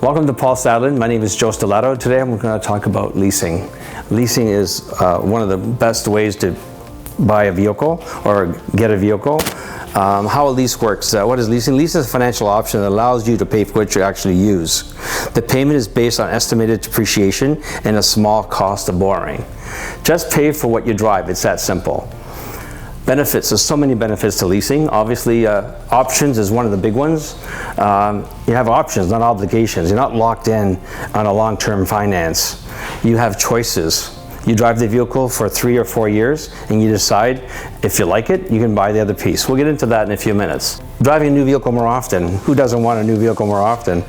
Welcome to Paul Sadlon. My name is Joe Stellato. Today I'm going to talk about leasing. Leasing is one of the best ways to buy a vehicle or get a vehicle. How a lease works. What is leasing? Lease is a financial option that allows you to pay for what you actually use. The payment is based on estimated depreciation and a small cost of borrowing. Just pay for what you drive. It's that simple. Benefits, there's so many benefits to leasing. Obviously, options is one of the big ones. You have options, not obligations. You're not locked in on a long-term finance. You have choices. You drive the vehicle for 3 or 4 years and you decide if you like it, you can buy the other piece. We'll get into that in a few minutes. Driving a new vehicle more often. Who doesn't want a new vehicle more often?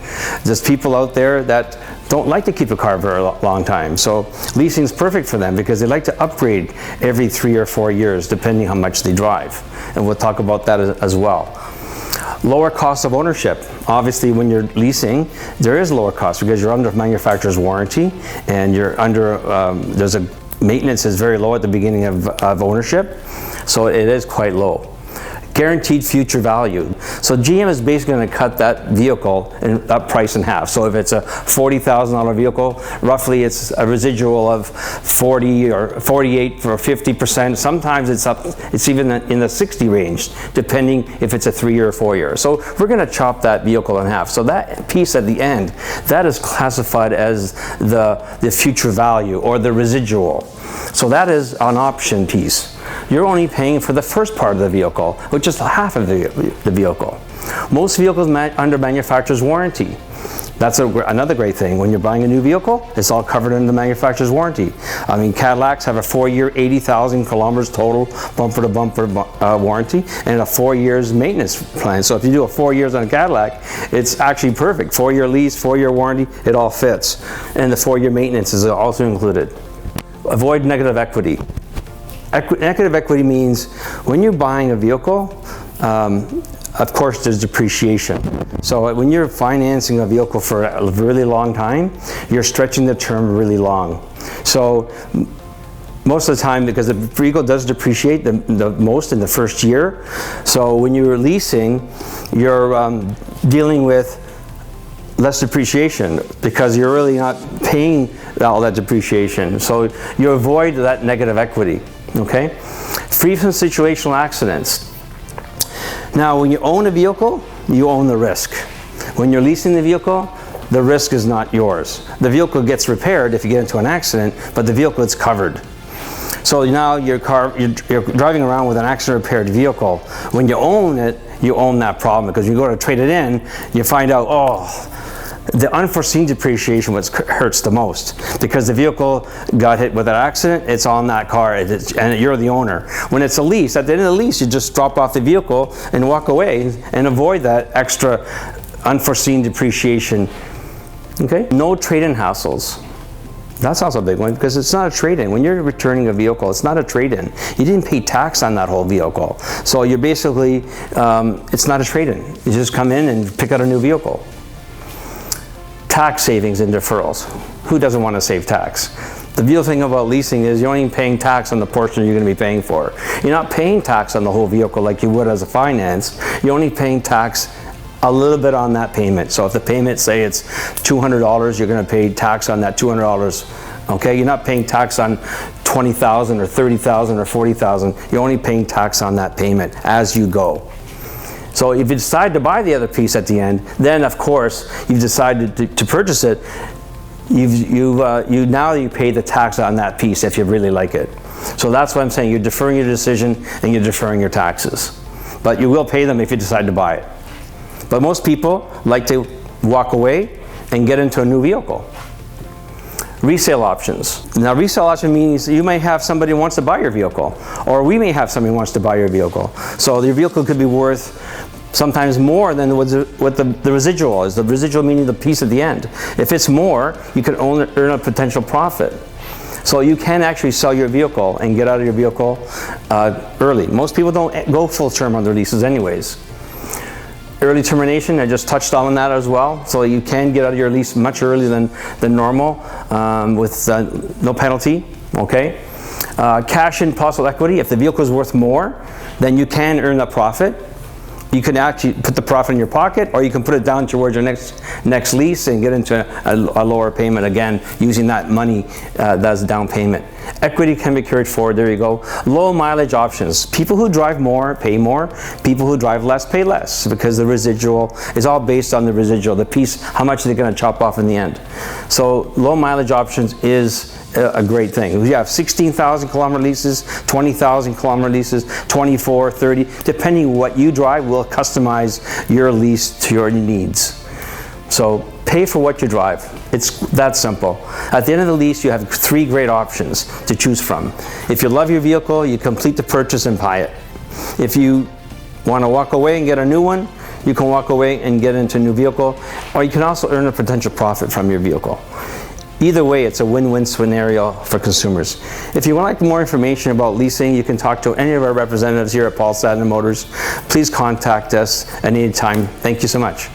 There's people out there that don't like to keep a car for a long time. So leasing is perfect for them because they like to upgrade every 3 or 4 years depending how much they drive. And we'll talk about that as well. Lower cost of ownership. Obviously, when you're leasing, there is lower cost because you're under manufacturer's warranty and you're under, there's a maintenance is very low at the beginning of ownership. So it is quite low. Guaranteed future value. So GM is basically going to cut that vehicle and that price in half. So if it's a $40,000 vehicle, roughly it's a residual of 40 or 48 for 50%. Sometimes it's even in the 60 range, depending if it's a 3 year or 4 year. So we're going to chop that vehicle in half. So that piece at the end, that is classified as the future value or the residual. So that is an option piece. You're only paying for the first part of the vehicle, which is half of the vehicle. Most vehicles under manufacturer's warranty. That's another great thing. When you're buying a new vehicle, it's all covered under the manufacturer's warranty. I mean, Cadillacs have a 4-year, 80,000 kilometers total bumper-to-bumper warranty and a 4 years maintenance plan. So if you do a 4 years on a Cadillac, it's actually perfect. 4-year lease, 4-year warranty, it all fits. And the 4-year maintenance is also included. Avoid negative equity. Negative equity means when you're buying a vehicle, of course there's depreciation. So when you're financing a vehicle for a really long time, you're stretching the term really long. So most of the time, because the vehicle does depreciate the most in the first year, so when you're leasing, you're dealing with less depreciation because you're really not paying all that depreciation. So you avoid that negative equity. Okay? Free from situational accidents. Now, when you own a vehicle, you own the risk. When you're leasing the vehicle, the risk is not yours. The vehicle gets repaired if you get into an accident, but the vehicle is covered. So now you're driving around with an accident repaired vehicle. When you own it, you own that problem because you go to trade it in, you find out, oh, the unforeseen depreciation hurts the most because the vehicle got hit with an accident, it's on that car and you're the owner. When it's a lease, at the end of the lease, you just drop off the vehicle and walk away and avoid that extra unforeseen depreciation. Okay? No trade-in hassles. That's also a big one because it's not a trade-in. When you're returning a vehicle, it's not a trade-in. You didn't pay tax on that whole vehicle. So you're basically, it's not a trade-in. You just come in and pick out a new vehicle. Tax savings and deferrals. Who doesn't want to save tax? The beautiful thing about leasing is you're only paying tax on the portion you're going to be paying for. You're not paying tax on the whole vehicle like you would as a finance. You're only paying tax a little bit on that payment. So if the payment, say it's $200, you're going to pay tax on that $200. Okay, you're not paying tax on $20,000 or $30,000 or $40,000. You're only paying tax on that payment as you go. So if you decide to buy the other piece at the end, then of course you've decided to purchase it. Now you pay the tax on that piece if you really like it. So that's what I'm saying. You're deferring your decision and you're deferring your taxes, but you will pay them if you decide to buy it. But most people like to walk away and get into a new vehicle. Resale options. Now, resale option means you may have somebody who wants to buy your vehicle, or we may have somebody who wants to buy your vehicle. So your vehicle could be worth sometimes more than what the residual is. The residual meaning the piece at the end. If it's more, you could earn a potential profit. So you can actually sell your vehicle and get out of your vehicle early. Most people don't go full term on their leases anyways. Early termination, I just touched on that as well. So you can get out of your lease much earlier than normal with no penalty, okay? Cash in possible equity, if the vehicle is worth more, then you can earn a profit You can actually put the profit in your pocket, or you can put it down towards your next lease and get into a lower payment again, using that money that's down payment. Equity can be carried forward. There you go. Low mileage options. People who drive more pay more. People who drive less pay less, because the residual is all based on the residual, the piece, how much they're going to chop off in the end. So low mileage options is a great thing. We have 16,000 kilometer leases, 20,000 kilometer leases, 24, 30, depending what you drive, we'll customize your lease to your needs. So pay for what you drive. It's that simple. At the end of the lease, you have 3 great options to choose from. If you love your vehicle, you complete the purchase and buy it. If you want to walk away and get a new one, you can walk away and get into a new vehicle, or you can also earn a potential profit from your vehicle. Either way, it's a win-win scenario for consumers. If you would like more information about leasing, you can talk to any of our representatives here at Paul Sadlon Motors. Please contact us at any time. Thank you so much.